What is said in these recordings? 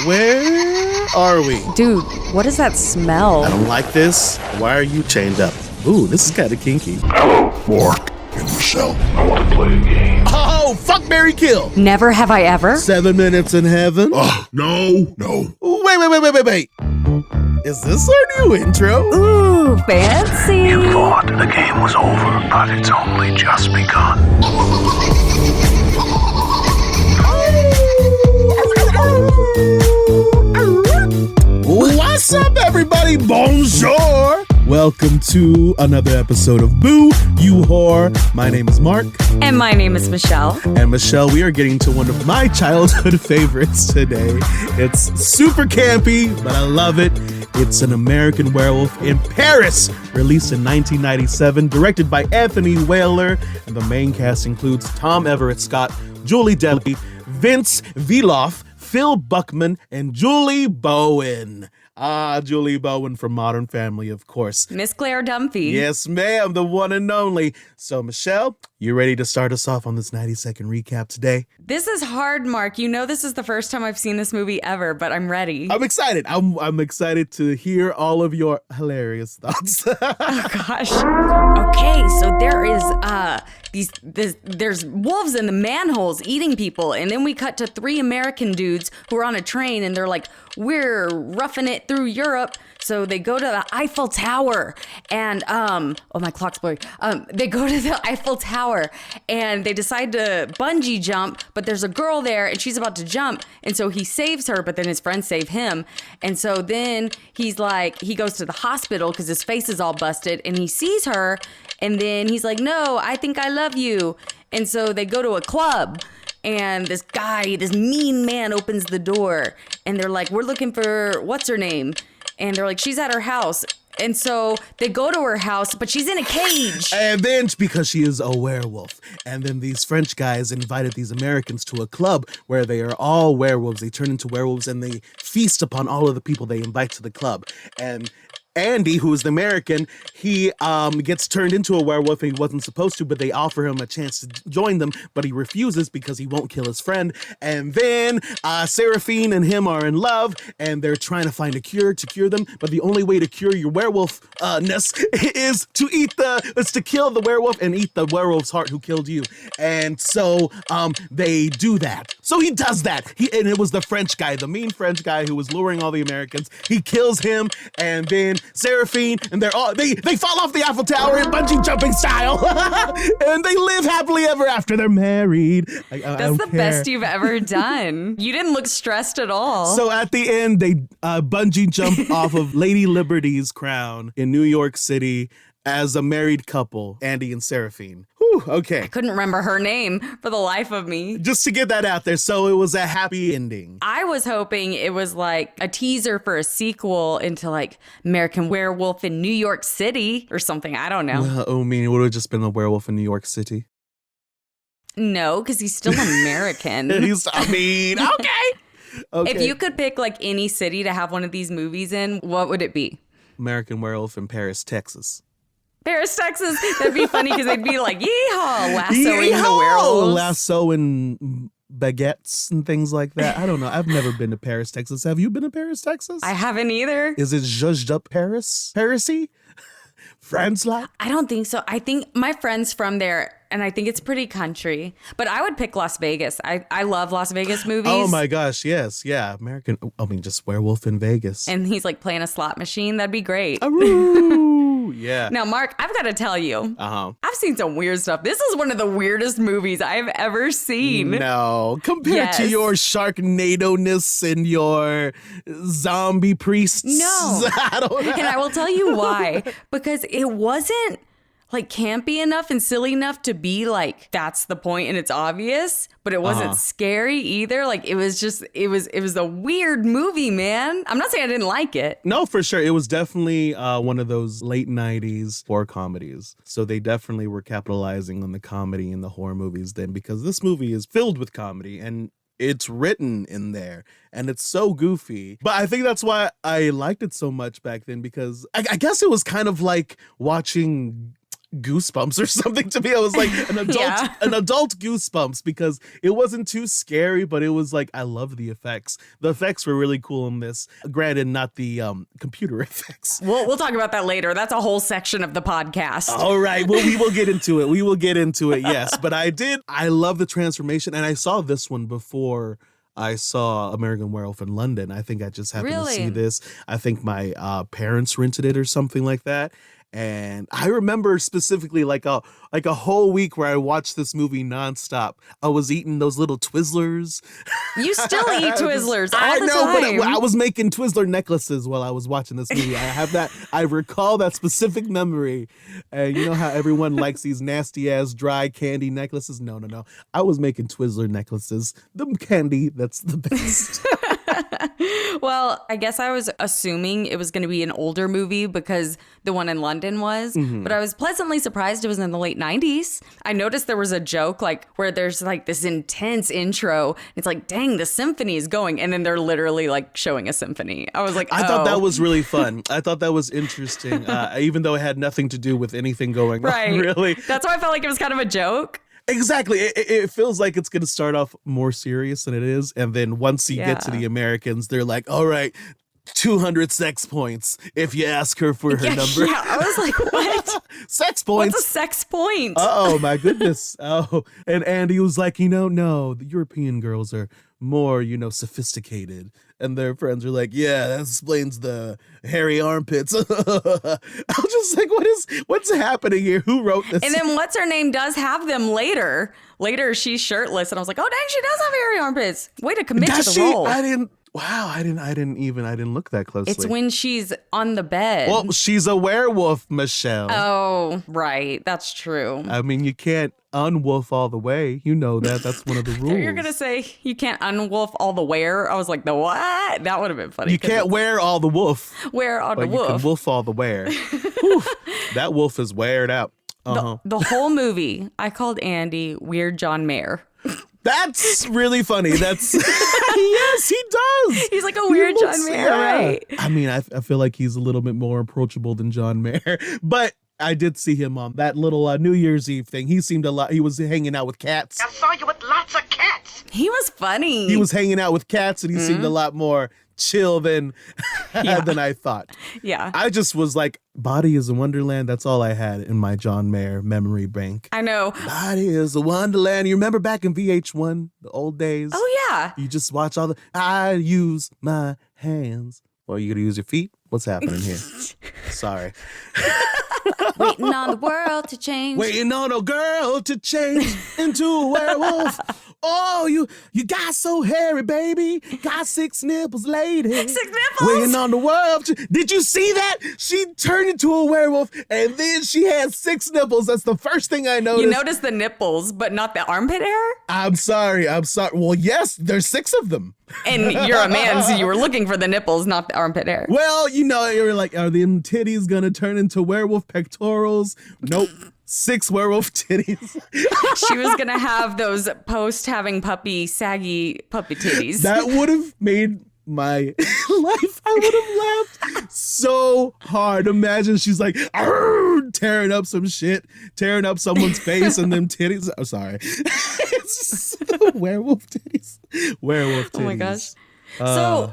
Where are we? Dude, what is that smell? I don't like this. Why are you chained up? Ooh, this is kind of kinky. Hello, Mark and Michelle. I want to play a game. Oh, fuck, marry, kill. Never have I ever? 7 minutes in heaven. Oh, no. Wait. Is this our new intro? Ooh, fancy. You thought the game was over, but it's only just begun. What's up, everybody? Bonjour. Welcome to another episode of Boo, You Whore. My name is Mark. And my name is Michelle. And Michelle, we are getting to one of my childhood favorites today. It's super campy, but I love it. It's an American Werewolf in Paris, released in 1997, directed by Anthony Whaler. And the main cast includes Tom Everett Scott, Julie Delpy, Vince Viloff, Phil Buckman, and Julie Bowen. Julie Bowen from Modern Family, of course. Miss Claire Dunphy. Yes, ma'am, the one and only. So, Michelle, you ready to start us off on this 90-second recap today? This is hard, Mark. You know this is the first time I've seen this movie ever, but I'm ready. I'm excited. I'm excited to hear all of your hilarious thoughts. Oh, gosh. Okay, so there is there's wolves in the manholes eating people, and then we cut to 3 American dudes who are on a train, and they're like, we're roughing it through Europe. So they go to the Eiffel Tower, and oh, my clock's blurry. They go to the Eiffel Tower, and they decide to bungee jump, but there's a girl there, and she's about to jump, and so he saves her, but then his friends save him, and so then he's like, he goes to the hospital because his face is all busted, and he sees her, and then he's like, no, I think I love you, and so they go to a club. And this guy, this mean man opens the door, and they're like, we're looking for, what's her name? And they're like, she's at her house. And so they go to her house, but she's in a cage. And then, because she is a werewolf. And then these French guys invited these Americans to a club where they are all werewolves. They turn into werewolves, and they feast upon all of the people they invite to the club. And Andy, who is the American, he gets turned into a werewolf, and he wasn't supposed to, but they offer him a chance to join them, but he refuses because he won't kill his friend. And then Seraphine and him are in love, and they're trying to find a cure to cure them, but the only way to cure your werewolfness is to kill the werewolf and eat the werewolf's heart who killed you. And so they do that. So he does that. And it was the French guy, the mean French guy who was luring all the Americans. He kills him, and then Seraphine, and they fall off the Eiffel Tower in bungee jumping style, and they live happily ever after. They're married. That's the best you've ever done. You didn't look stressed at all. So at the end, they bungee jump off of Lady Liberty's crown in New York City as a married couple, Andy and Seraphine. Whew, okay. I couldn't remember her name for the life of me. Just to get that out there, so it was a happy ending. I was hoping it was like a teaser for a sequel into like American Werewolf in New York City or something. I don't know. Well, I mean, it would have just been a werewolf in New York City. No, because he's still American. Okay. If you could pick like any city to have one of these movies in, what would it be? American Werewolf in Paris, Texas. Paris, Texas. That'd be funny because they'd be like, yeehaw, lassoing the werewolves. Lassoing baguettes and things like that. I don't know. I've never been to Paris, Texas. Have you been to Paris, Texas? I haven't either. Is it zhuzhed up Paris-y? France-like? I don't think so. I think my friend's from there, and I think it's pretty country. But I would pick Las Vegas. I love Las Vegas movies. Oh my gosh, yes. Yeah, just werewolf in Vegas. And he's like playing a slot machine. That'd be great. Yeah. Now, Mark, I've got to tell you, I've seen some weird stuff. This is one of the weirdest movies I've ever seen. No, compared to your Sharknado-ness and your zombie priests. No. I don't know. And I will tell you why. Because it wasn't like campy enough and silly enough to be like, that's the point and it's obvious, but it wasn't scary either. Like it was a weird movie, man. I'm not saying I didn't like it. No, for sure. It was definitely one of those late 90s horror comedies. So they definitely were capitalizing on the comedy in the horror movies then, because this movie is filled with comedy and it's written in there and it's so goofy. But I think that's why I liked it so much back then, because I guess it was kind of like watching goosebumps or something to me. I was like an adult goosebumps because it wasn't too scary, but it was like, I love the effects. The effects were really cool in this. Granted, not the computer effects. We'll talk about that later. That's a whole section of the podcast. All right. Well, we will get into it. We will get into it. Yes. But I love the transformation. And I saw this one before I saw American Werewolf in London. I think I just happened to see this. I think my parents rented it or something like that. And I remember specifically like a whole week where I watched this movie nonstop. I was eating those little Twizzlers. You still eat Twizzlers all the time. But I was making Twizzler necklaces while I was watching this movie. I have that. I recall that specific memory. And you know how everyone likes these nasty ass dry candy necklaces? No. I was making Twizzler necklaces. The candy, that's the best. Well, I guess I was assuming it was going to be an older movie because the one in London was, but I was pleasantly surprised it was in the late 90s. I noticed there was a joke like where there's like this intense intro. It's like, dang, the symphony is going. And then they're literally like showing a symphony. I was like, I thought that was really fun. I thought that was interesting, even though it had nothing to do with anything going on, really. That's why I felt like it was kind of a joke. Exactly. It feels like it's going to start off more serious than it is. And then once you get to the Americans, they're like, all right, 200 sex points if you ask her for her number. Yeah, I was like, what? Sex points? What's a sex point? Oh, my goodness. Oh, and Andy was like, no, the European girls are more, sophisticated. And their friends are like, yeah, that explains the hairy armpits. I was just like, what's happening here? Who wrote this? And then what's her name does have them later. Later, she's shirtless. And I was like, oh, dang, she does have hairy armpits. Way to commit to the role. I didn't look that closely. It's when she's on the bed. Well, she's a werewolf, Michelle. Oh, right. That's true. I mean, you can't unwolf all the way. You know that. That's one of the rules. You're going to say you can't unwolf all the wear? I was like, the what? That would have been funny. You can't wear all the wolf. Wear all the wolf. You can wolf all the wear. That wolf is weared out. The whole movie, I called Andy Weird John Mayer. That's really funny. That's yes, he does. He's like a weird John Mayer, right? I mean, I feel like he's a little bit more approachable than John Mayer, but I did see him on that little New Year's Eve thing. He seemed a lot. He was hanging out with cats. I saw you with lots of cats. He was funny. He was hanging out with cats, and he seemed a lot more chill than I thought. Yeah. I just was like, Body is a Wonderland. That's all I had in my John Mayer memory bank. I know. Body is a Wonderland. You remember back in VH1, the old days? Oh, yeah. You just watch all I use my hands. Well, you gonna use your feet? What's happening here? Sorry. Waiting on the world to change. Waiting on a girl to change into a werewolf. Oh, you got so hairy, baby. Got 6 nipples, lady. 6 nipples? Waiting on the world. Did you see that? She turned into a werewolf, and then she had 6 nipples. That's the first thing I noticed. You noticed the nipples, but not the armpit hair? I'm sorry. Well, yes, there's 6 of them. And you're a man, so you were looking for the nipples, not the armpit hair. Well, you were like, are them titties gonna turn into werewolf pectorals? Nope. 6 werewolf titties. She was gonna have those post-having saggy puppy titties. That would have made my life. I would have laughed so hard. Imagine she's like tearing up some shit, tearing up someone's face, and them titties. I'm sorry. It's just werewolf titties. Werewolf titties. Oh my gosh.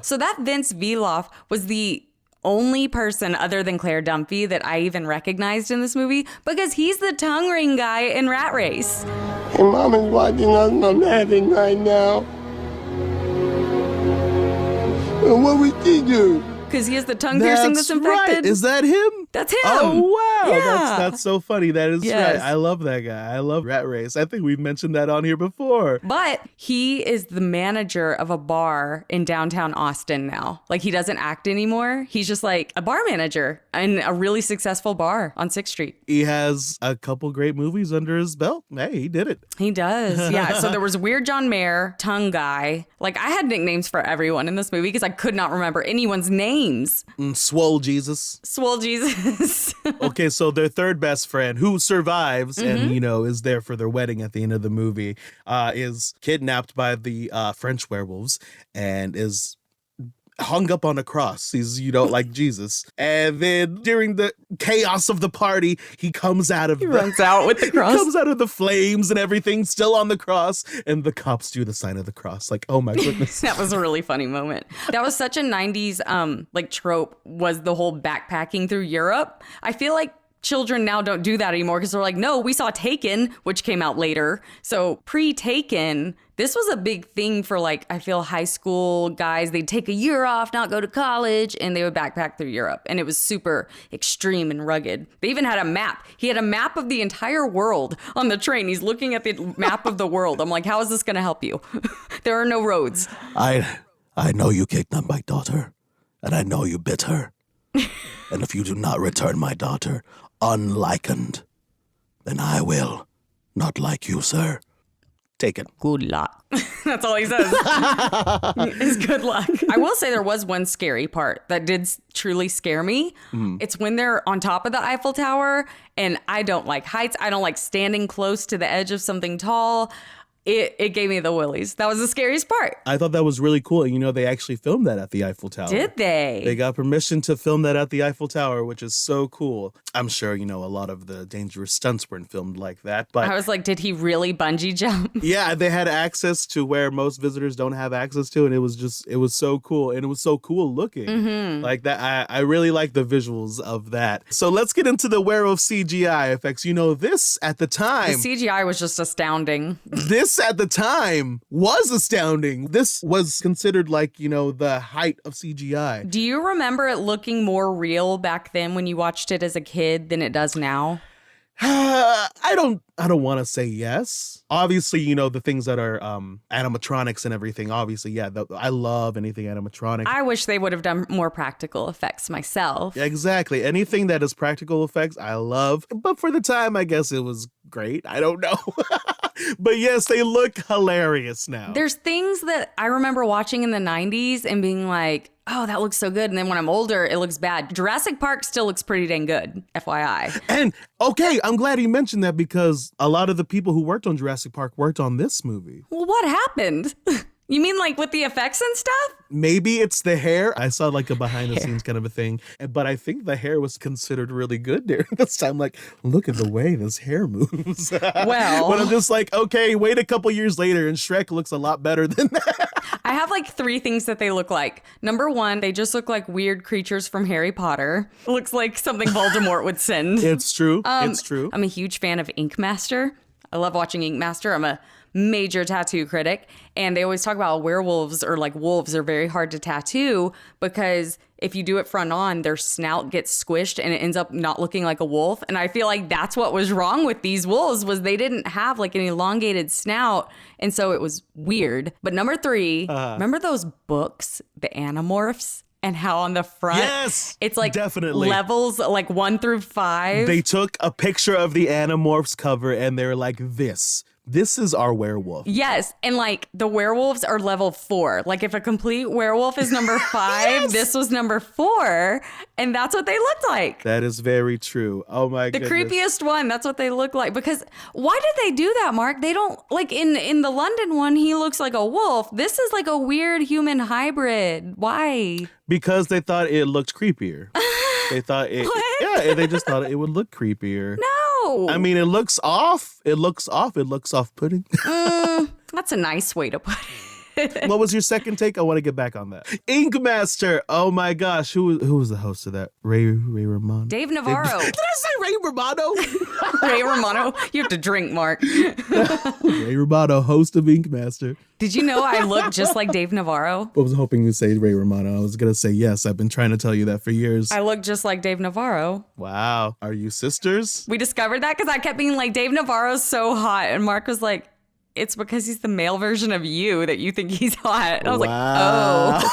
So that Vince Viloff was the only person other than Claire Dunphy that I even recognized in this movie because he's the tongue ring guy in Rat Race. Hey, Mom is watching us and I'm laughing right now. And what would she do? Because he has the tongue piercing that's infected. Right. Is that him? That's him. Oh, wow. Yeah. That's so funny. That is right. I love that guy. I love Rat Race. I think we've mentioned that on here before. But he is the manager of a bar in downtown Austin now. Like, he doesn't act anymore. He's just like a bar manager in a really successful bar on 6th Street. He has a couple great movies under his belt. Hey, he did it. He does. Yeah. So there was Weird John Mayer, Tongue Guy. Like, I had nicknames for everyone in this movie because I could not remember anyone's names. Swole Jesus. Swole Jesus. Okay, so their third best friend, who survives and, is there for their wedding at the end of the movie, is kidnapped by the French werewolves and is hung up on a cross. He's, like Jesus. And then during the chaos of the party, he comes out of runs out with the cross. He comes out of the flames and everything, still on the cross. And the cops do the sign of the cross. Like, oh my goodness. That was a really funny moment. That was such a 90s trope, was the whole backpacking through Europe. I feel like children now don't do that anymore because they're like, no, we saw Taken, which came out later. So pre-Taken, this was a big thing for I feel high school guys. They'd take a year off, not go to college, and they would backpack through Europe. And it was super extreme and rugged. They even had a map. He had a map of the entire world on the train. He's looking at the map of the world. I'm like, how is this going to help you? There are no roads. I know you kicked on my daughter, and I know you bit her. And if you do not return my daughter unlikened, then I will not like you, sir. Take it. Good luck. That's all he says. Is good luck. I will say there was one scary part that did truly scare me. It's when they're on top of the Eiffel Tower, and I don't like heights. I don't like standing close to the edge of something tall. It gave me the willies. That was the scariest part. I thought that was really cool. And, they actually filmed that at the Eiffel Tower. Did they? They got permission to film that at the Eiffel Tower, which is so cool. I'm sure, a lot of the dangerous stunts weren't filmed like that. But I was like, did he really bungee jump? Yeah, they had access to where most visitors don't have access to. And it was so cool. And it was so cool looking. Like that. I really like the visuals of that. So let's get into the werewolf CGI effects. This at the time. The CGI was just astounding. This at the time was astounding. This was considered the height of CGI. Do you remember it looking more real back then when you watched it as a kid than it does now? I don't want to say yes. Obviously, the things that are animatronics and everything. Obviously, yeah, I love anything animatronic. I wish they would have done more practical effects myself. Exactly. Anything that is practical effects, I love. But for the time, I guess it was great. I don't know. But yes, they look hilarious now. There's things that I remember watching in the 90s and being like, oh, that looks so good. And then when I'm older, it looks bad. Jurassic Park still looks pretty dang good, FYI. And okay, I'm glad you mentioned that because a lot of the people who worked on Jurassic Park worked on this movie. Well, what happened? You mean with the effects and stuff? Maybe it's the hair. I saw a behind the scenes kind of a thing. But I think the hair was considered really good during this time. Look at the way this hair moves. Well. But I'm just okay, wait a couple years later and Shrek looks a lot better than that. I have 3 things that they look like. Number 1, they just look like weird creatures from Harry Potter. Looks like something Voldemort would send. It's true. It's true. I'm a huge fan of Ink Master. I love watching Ink Master. I'm a major tattoo critic, and they always talk about werewolves or wolves are very hard to tattoo because if you do it front on, their snout gets squished and it ends up not looking like a wolf. And I feel like that's what was wrong with these wolves was they didn't have an elongated snout, and so it was weird. But number 3, remember those books, the Animorphs? And how on the front, yes, it's definitely levels 1 through 5. They took a picture of the Animorphs cover and they're like, this is our werewolf. Yes. And the werewolves are level 4. If a complete werewolf is number 5, yes! This was number 4. And that's what they looked like. That is very true. Oh my goodness. The creepiest one. That's what they look like. Because why did they do that, Mark? They don't in the London one, he looks like a wolf. This is a weird human hybrid. Why? Because they thought it looked creepier. They thought they just thought it would look creepier. No. I mean, it looks off. It looks off-putting. That's a nice way to put it. What was your second take? I want to get back on that. Ink Master. Oh my gosh. Who was the host of that? Ray Romano? Dave Navarro. Did I say Ray Romano? Ray Romano. You have to drink, Mark. Ray Romano, host of Ink Master. Did you know I look just like Dave Navarro? I was hoping you'd say Ray Romano. I was going to say yes. I've been trying to tell you that for years. I look just like Dave Navarro. Wow. Are you sisters? We discovered that because I kept being like, Dave Navarro's so hot. And Mark was like, it's because he's the male version of you that you think he's hot. And I was like, oh,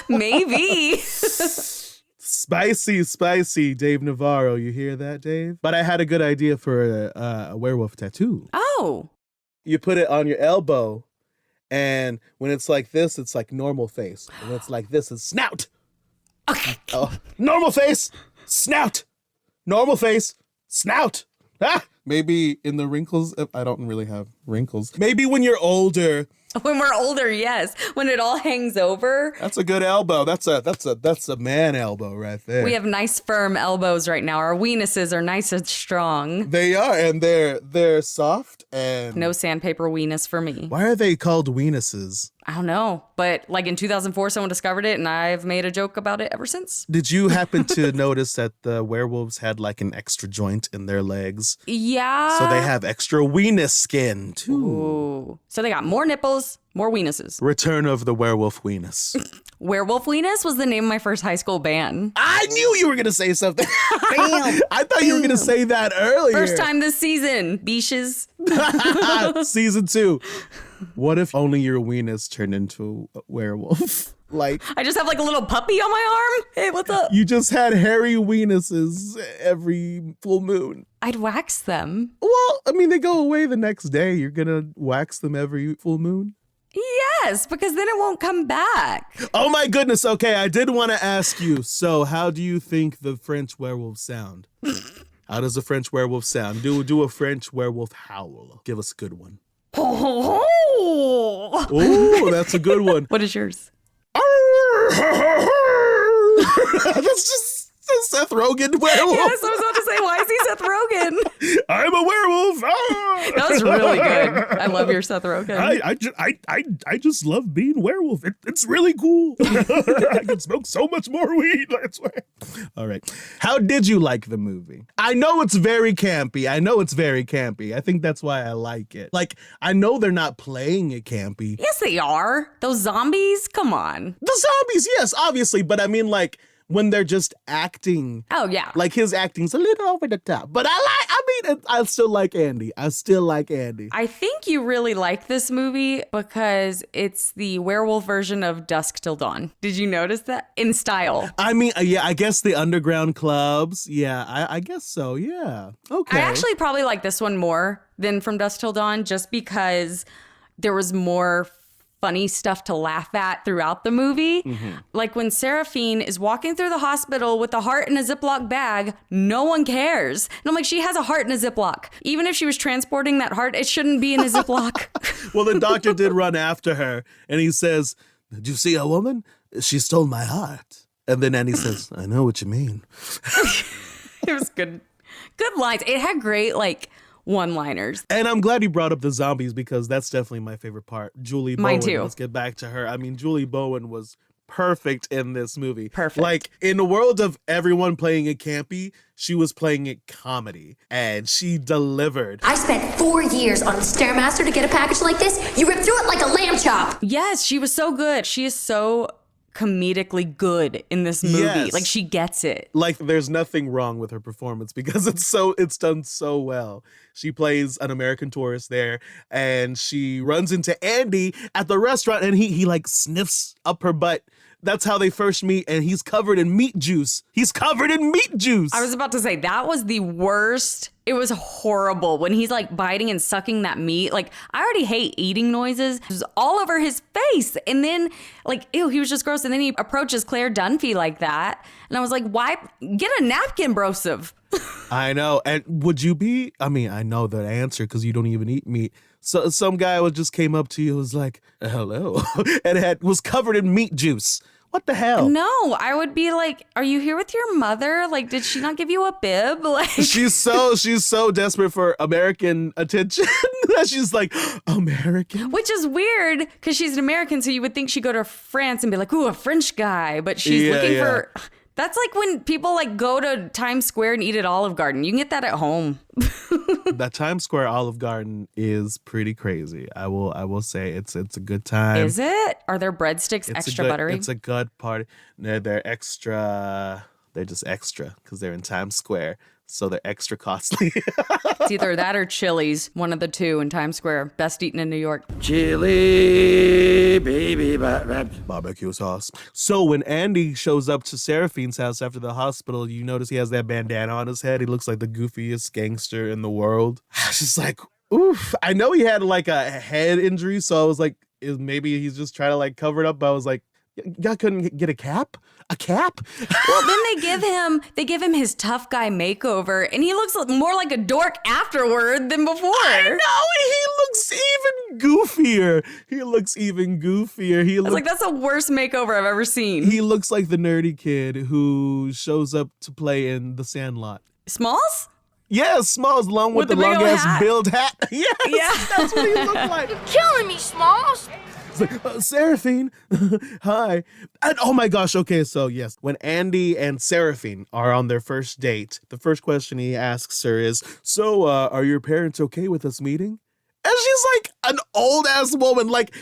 maybe. Spicy Dave Navarro. You hear that, Dave? But I had a good idea for a werewolf tattoo. Oh. You put it on your elbow, and when it's like this, it's like normal face. And when it's like this, it's snout. Okay. Oh, normal face, snout. Normal face, snout. Maybe in the wrinkles, I don't really have wrinkles. Maybe when you're older When we're older, yes. When it all hangs over. That's a good elbow. That's a man elbow right there. We have nice firm elbows right now. Our weenuses are nice and strong. They are, and they're soft and No sandpaper weenus for me. Why are they called weenuses? I don't know. But like in 2004, someone discovered it and I've made a joke about it ever since. Did you happen to notice that the werewolves had like an extra joint in their legs? Yeah. So they have extra weenus skin too. Ooh. So they got more nipples, more weenuses. Return of the werewolf weenus. Werewolf Weenus was the name of my first high school band. I knew you were going to say something. I thought you were going to say that earlier. First time this season, beaches. Season 2. What if only your weenus turned into a werewolf? Like I just have like a little puppy on my arm. Hey, what's up? you just had hairy weenuses every full moon. I'd wax them. Well, I mean, they go away the next day. You're going to wax them every full moon? Yes, because then it won't come back. Oh my goodness. Okay, I did want to ask you. So how do you think the French werewolves sound? How does a French werewolf sound? Do a French werewolf howl. Give us a good one. Oh, that's a good one. What is yours? That's just a Seth Rogen werewolf. Yes, I was about to say, why is he Seth Rogen? I'm a werewolf. Ah! That was really good. I love your Seth Rogen. I just love being werewolf. It's really cool. I can smoke so much more weed. I swear. All right. How did you like the movie? I know it's very campy. I think that's why I like it. Like, I know they're not playing it campy. Yes, they are. Those zombies? Come on. The zombies, yes, obviously. But I mean, like, when they're just acting. Oh, yeah. Like, his acting's a little over the top. But I still like Andy. I think you really like this movie because it's the werewolf version of Dusk Till Dawn. Did you notice that? In style. I mean, yeah, I guess the underground clubs. Yeah, I guess so. Yeah. Okay. I actually probably like this one more than From Dusk Till Dawn just because there was more funny stuff to laugh at throughout the movie. Mm-hmm. Like when Seraphine is walking through the hospital with a heart in a Ziploc bag, no one cares. And I'm like, she has a heart in a Ziploc. Even if she was transporting that heart, it shouldn't be in a Ziploc. Well, the doctor did run after her and he says, "Did you see a woman? She stole my heart." And then Andy says, "I know what you mean." It was good. Good lines. It had great, like, one-liners. And I'm glad you brought up the zombies because that's definitely my favorite part. Julie Bowen. Mine too. Let's get back to her. I mean, Julie Bowen was perfect in this movie. Perfect. Like, in the world of everyone playing it campy, she was playing it comedy. And she delivered. I spent 4 years on the Stairmaster to get a package like this. You ripped through it like a lamb chop. Yes, she was so good. She is so comedically good in this movie. Yes. Like, she gets it. Like, there's nothing wrong with her performance because it's done so well. She plays an American tourist there and she runs into Andy at the restaurant and he like sniffs up her butt. That's how they first meet and he's covered in meat juice. I was about to say, that was the worst. It was horrible when he's like biting and sucking that meat. Like, I already hate eating noises. It was all over his face. And then, like, ew, he was just gross. And then he approaches Claire Dunphy like that. And I was like, why? Get a napkin, brosive. I know. And would you be? I mean, I know the answer because you don't even eat meat. So some guy just came up to you and was like, "Hello," and was covered in meat juice. What the hell? No, I would be like, are you here with your mother? Like, did she not give you a bib? Like, she's so desperate for American attention that she's like, American? Which is weird because she's an American, so you would think she'd go to France and be like, ooh, a French guy. But she's looking for... That's like when people like go to Times Square and eat at Olive Garden. You can get that at home. That Times Square Olive Garden is pretty crazy. I will say it's a good time. Is it? Are there breadsticks extra buttery? It's a good party. No, they're extra. They're just extra because they're in Times Square. So they're extra costly. It's either that or Chili's, one of the two in Times Square. Best eaten in New York. Chili, baby, barbecue sauce. So when Andy shows up to Seraphine's house after the hospital, you notice he has that bandana on his head. He looks like the goofiest gangster in the world. It's just like, oof. I know he had like a head injury, so I was like, maybe he's just trying to like cover it up. But I was like, Y'all couldn't get a cap? A cap? Well, then they give him his tough guy makeover, and he looks more like a dork afterward than before. I know, he looks even goofier. I was like, that's the worst makeover I've ever seen. He looks like the nerdy kid who shows up to play in The Sandlot. Smalls? Yeah, Smalls, along with the big old long-ass hat. build hat. Yes, Yeah. that's what he looked like. You're killing me, Smalls. It's like, Seraphine, hi. And oh my gosh, okay, so yes, when Andy and Seraphine are on their first date, the first question he asks her is, so, are your parents okay with us meeting? And she's like an old-ass woman, like...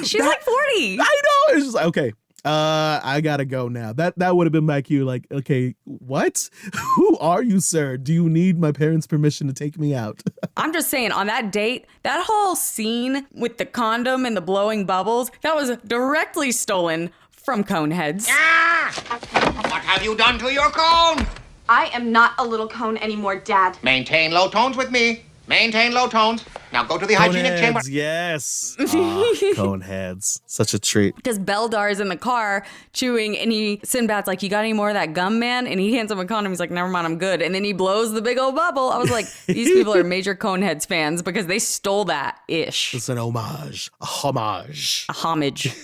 She's like 40. I know, it's just like, okay. I gotta go now. That would have been my cue. Like, okay, what? Who are you, sir? Do you need my parents' permission to take me out? I'm just saying, on that date, that whole scene with the condom and the blowing bubbles, that was directly stolen from Coneheads. What have you done to your cone? I am not a little cone anymore, Dad. Maintain low tones with me. Maintain low tones. Now go to the hygienic chamber. Coneheads, yes. Coneheads. Such a treat. Because Beldar's in the car chewing, and Sinbad's like, you got any more of that gum, man? And he hands him a condom. He's like, never mind, I'm good. And then he blows the big old bubble. I was like, these people are major Coneheads fans because they stole that ish. It's an homage. A homage. A homage.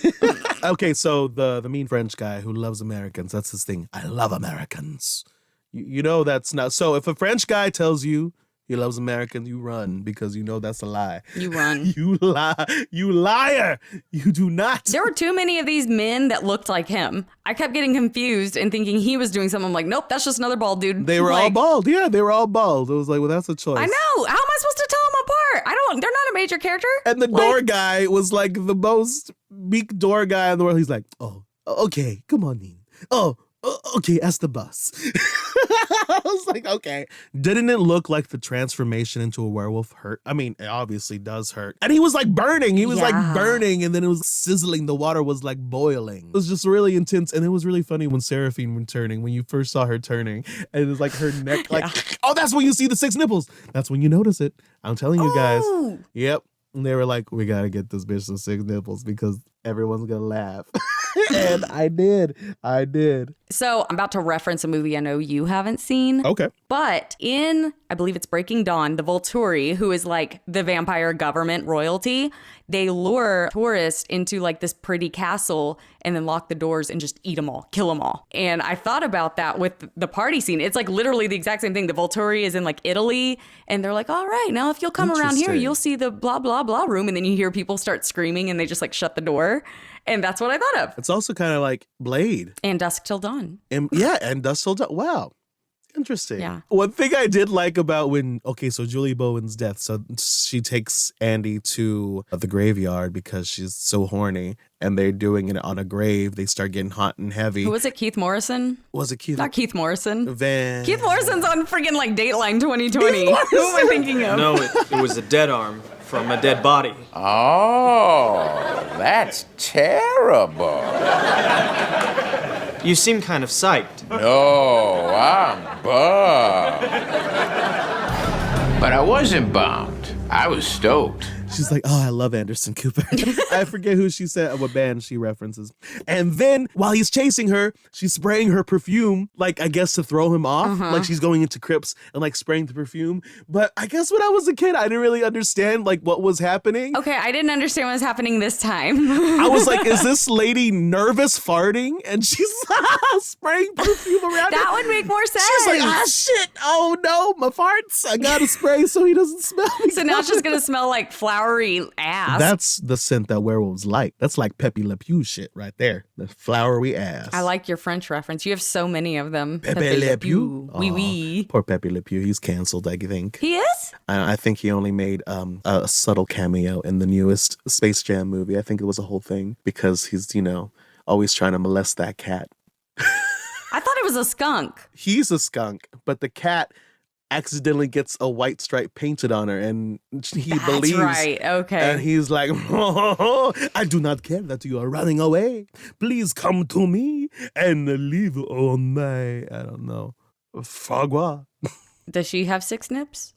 Okay, so the mean French guy who loves Americans, that's his thing. I love Americans. You know that's not... So if a French guy tells you he loves Americans, you run because you know that's a lie. You run. You lie. You liar. You do not. There were too many of these men that looked like him. I kept getting confused and thinking he was doing something. I'm like, nope, that's just another bald dude. They were all bald. Yeah, they were all bald. It was like, well, that's a choice. I know. How am I supposed to tell them apart? They're not a major character. And the door guy was like the most meek door guy in the world. He's like, oh, okay, come on in. Oh, okay, ask the boss. I was like, okay. Didn't it look like the transformation into a werewolf hurt? I mean, it obviously does hurt. And he was like burning. He was like burning, and then it was sizzling. The water was like boiling. It was just really intense. And it was really funny when Seraphine was turning, when you first saw her turning, and it was like her neck, like, oh, that's when you see the 6 nipples. That's when you notice it. I'm telling you guys. Yep. And they were like, we got to get this bitch some 6 nipples because everyone's going to laugh. And I did. So I'm about to reference a movie I know you haven't seen. Okay. But in, I believe it's Breaking Dawn, the Volturi, who is like the vampire government royalty, they lure tourists into like this pretty castle and then lock the doors and just eat them all, kill them all. And I thought about that with the party scene. It's like literally the exact same thing. The Volturi is in like Italy, and they're like, all right, now if you'll come around here, you'll see the blah, blah, blah room. And then you hear people start screaming and they just like shut the door. And that's what I thought of. It's also kind of like Blade. And Dusk Till Dawn. And Dusk Till Dawn. Wow. Interesting. Yeah. One thing I did like about so Julie Bowen's death, so she takes Andy to the graveyard because she's so horny, and they're doing it on a grave. They start getting hot and heavy. Who was it? Keith Morrison? Was it Keith? Not Keith Morrison. Keith Morrison's on freaking like Dateline 2020. Who am I thinking of? No, it was a dead arm from a dead body. Oh, that's terrible. You seem kind of psyched. No, I'm bummed. But I wasn't bummed. I was stoked. She's like, oh, I love Anderson Cooper. I forget who she said, what band she references. And then while he's chasing her, she's spraying her perfume, like, I guess to throw him off. Like she's going into crypts and like spraying the perfume. But I guess when I was a kid, I didn't really understand like what was happening. Okay, I didn't understand what was happening this time. I was like, is this lady nervous farting? And she's spraying perfume around That her. would make more sense. She's like, ah, shit. Oh no, my farts. I gotta spray so he doesn't smell me. So now it's just gonna smell like flowery ass. That's the scent that werewolves like. That's like Pepe Le Pew shit right there. The flowery ass. I like your French reference. You have so many of them. Pepe Le Pew. Oui, oui. Poor Pepe Le Pew. He's canceled, I think. He is? I think he only made a subtle cameo in the newest Space Jam movie. I think it was a whole thing because he's, always trying to molest that cat. I thought it was a skunk. He's a skunk, but the cat accidentally gets a white stripe painted on her, and he believes. That's right. Okay. And he's like, I do not care that you are running away. Please come to me and leave on my, I don't know, foie gras. Does she have 6 nips?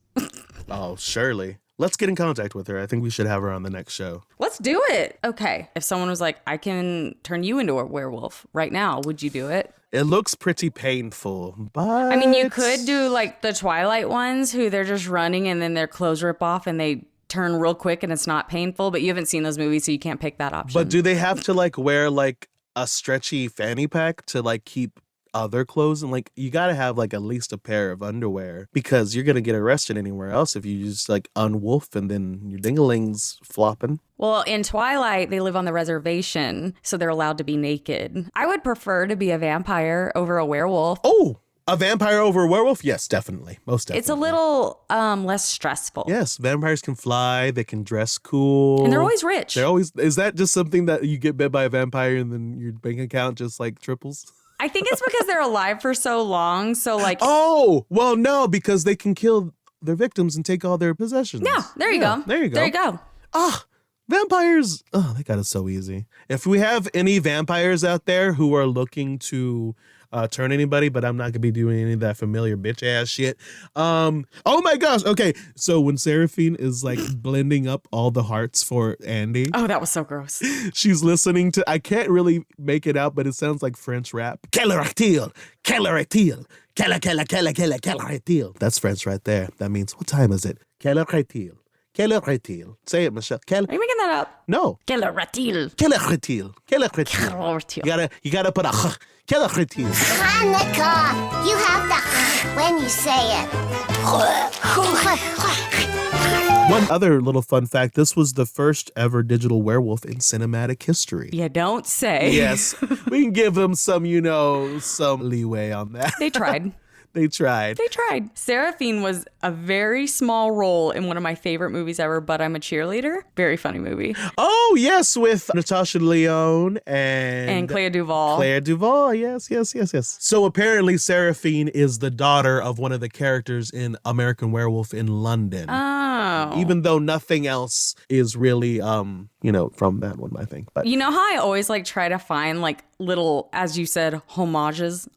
Oh, surely. Let's get in contact with her. I think we should have her on the next show. Let's do it. Okay. If someone was like, I can turn you into a werewolf right now, would you do it? It looks pretty painful, but... I mean, you could do like the Twilight ones who they're just running and then their clothes rip off and they turn real quick and it's not painful, but you haven't seen those movies, so you can't pick that option. But do they have to like wear like a stretchy fanny pack to like keep other clothes? And like you gotta have like at least a pair of underwear because you're gonna get arrested anywhere else if you just like unwolf and then your dingling's flopping. Well, in Twilight, they live on the reservation, so they're allowed to be naked. I would prefer to be a vampire over a werewolf. Oh, a vampire over a werewolf? Yes, definitely. Most definitely. It's a little less stressful. Yes, vampires can fly, they can dress cool. And they're always rich. Is that just something that you get bit by a vampire and then your bank account just like triples? I think it's because they're alive for so long, so like... Oh, well, no, because they can kill their victims and take all their possessions. Yeah, there you go. There you go. There you go. Ah, vampires. Oh, they got it so easy. If we have any vampires out there who are looking to turn anybody, but I'm not gonna be doing any of that familiar bitch ass shit. Oh my gosh. Okay, so when Seraphine is like blending up all the hearts for Andy, Oh, that was so gross. she's listening to, I can't really make it out, but it sounds like French rap. Kelleractil, Kelleractil, Kelleractil. That's French right there. That means, what time is it? Kelleractil. Kelleractil. Say it, Michelle. Are you making that up? No. Kelleractil. Kelleractil. Kelleractil. You gotta put a Kelleractil. Hanukkah. You have the when you say it. One other little fun fact, this was the first ever digital werewolf in cinematic history. You don't say. Yes. We can give them some, some leeway on that. They tried. They tried. They tried. Seraphine was a very small role in one of my favorite movies ever, But I'm a Cheerleader. Very funny movie. Oh, yes, with Natasha Lyonne and Clea Duvall. Clea Duvall, yes. So apparently Seraphine is the daughter of one of the characters in American Werewolf in London. Oh. Even though nothing else is really, from that one, I think. But You know how I always try to find little, as you said, homages?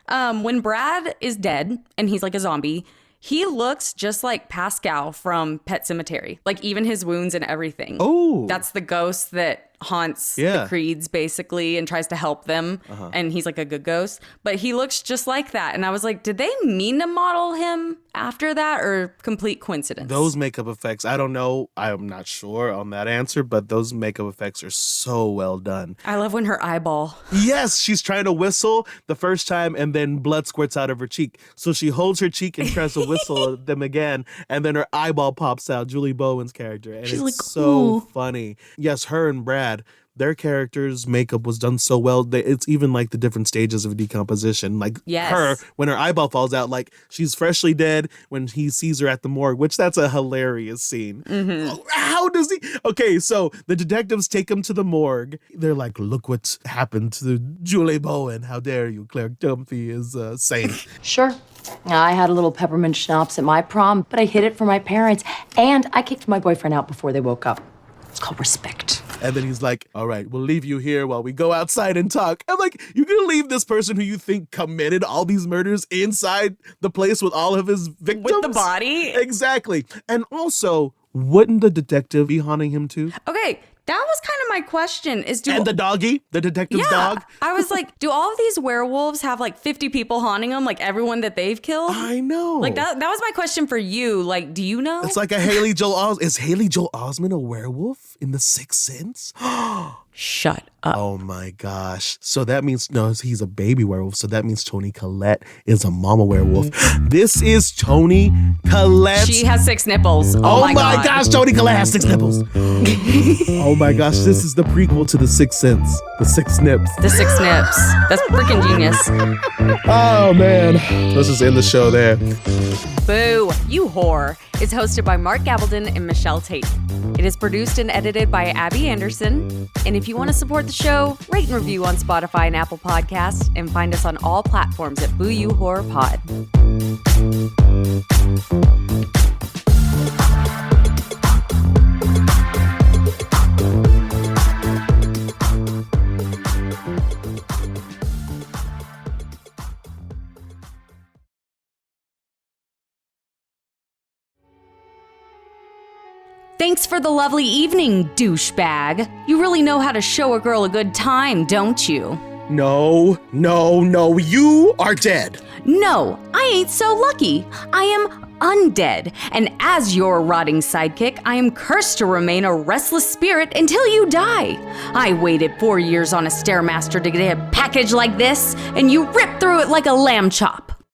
When Brad is dead and he's like a zombie, he looks just like Pascal from Pet Sematary. Even his wounds and everything. Oh. That's the ghost that haunts the Creeds, basically, and tries to help them. Uh-huh. And he's like a good ghost. But he looks just like that. And I was like, did they mean to model him after that or complete coincidence? Those makeup effects, I don't know. I'm not sure on that answer, but those makeup effects are so well done. I love when her eyeball. Yes, she's trying to whistle the first time and then blood squirts out of her cheek. So she holds her cheek and tries to whistle at them again. And then her eyeball pops out, Julie Bowen's character. And it's so funny. Yes, her and Brad, their characters' makeup was done so well. It's even the different stages of decomposition. Her, when her eyeball falls out, she's freshly dead when he sees her at the morgue, which that's a hilarious scene. Mm-hmm. How does he? Okay, so the detectives take him to the morgue. They're like, look what happened to Julie Bowen. How dare you? Claire Dunphy is saint. Sure. I had a little peppermint schnapps at my prom, but I hid it from my parents, and I kicked my boyfriend out before they woke up. It's called respect. And then he's like, all right, we'll leave you here while we go outside and talk. I'm like, you're going to leave this person who you think committed all these murders inside the place with all of his victims? With the body? Exactly. And also, wouldn't the detective be haunting him too? Okay, that was kind of my question. And the doggy? The detective's dog? I was like, do all of these werewolves have 50 people haunting them? Everyone that they've killed? I know. That was my question for you. Do you know? It's like a Haley Joel Osment. Is Haley Joel Osment a werewolf in The Sixth Sense? Shut up. Oh my gosh. So that means, no, he's a baby werewolf. So that means Toni Collette is a mama werewolf. This is Toni Collette. She has 6 nipples. Oh my gosh, Toni Collette has 6 nipples. Oh my gosh, this is the prequel to The Sixth Sense. The 6 Nips. The 6 Nips. That's freaking genius. Oh man. Let's just end the show there. Boo, you whore. It's hosted by Mark Gabaldon and Michelle Tate. It is produced and edited by Abby Anderson. And if you want to support the show, rate and review on Spotify and Apple Podcasts, and find us on all platforms at Boo You Horror Pod. Thanks for the lovely evening, douchebag. You really know how to show a girl a good time, don't you? No, you are dead. No, I ain't so lucky. I am undead, and as your rotting sidekick, I am cursed to remain a restless spirit until you die. I waited 4 years on a Stairmaster to get a package like this, and you ripped through it like a lamb chop.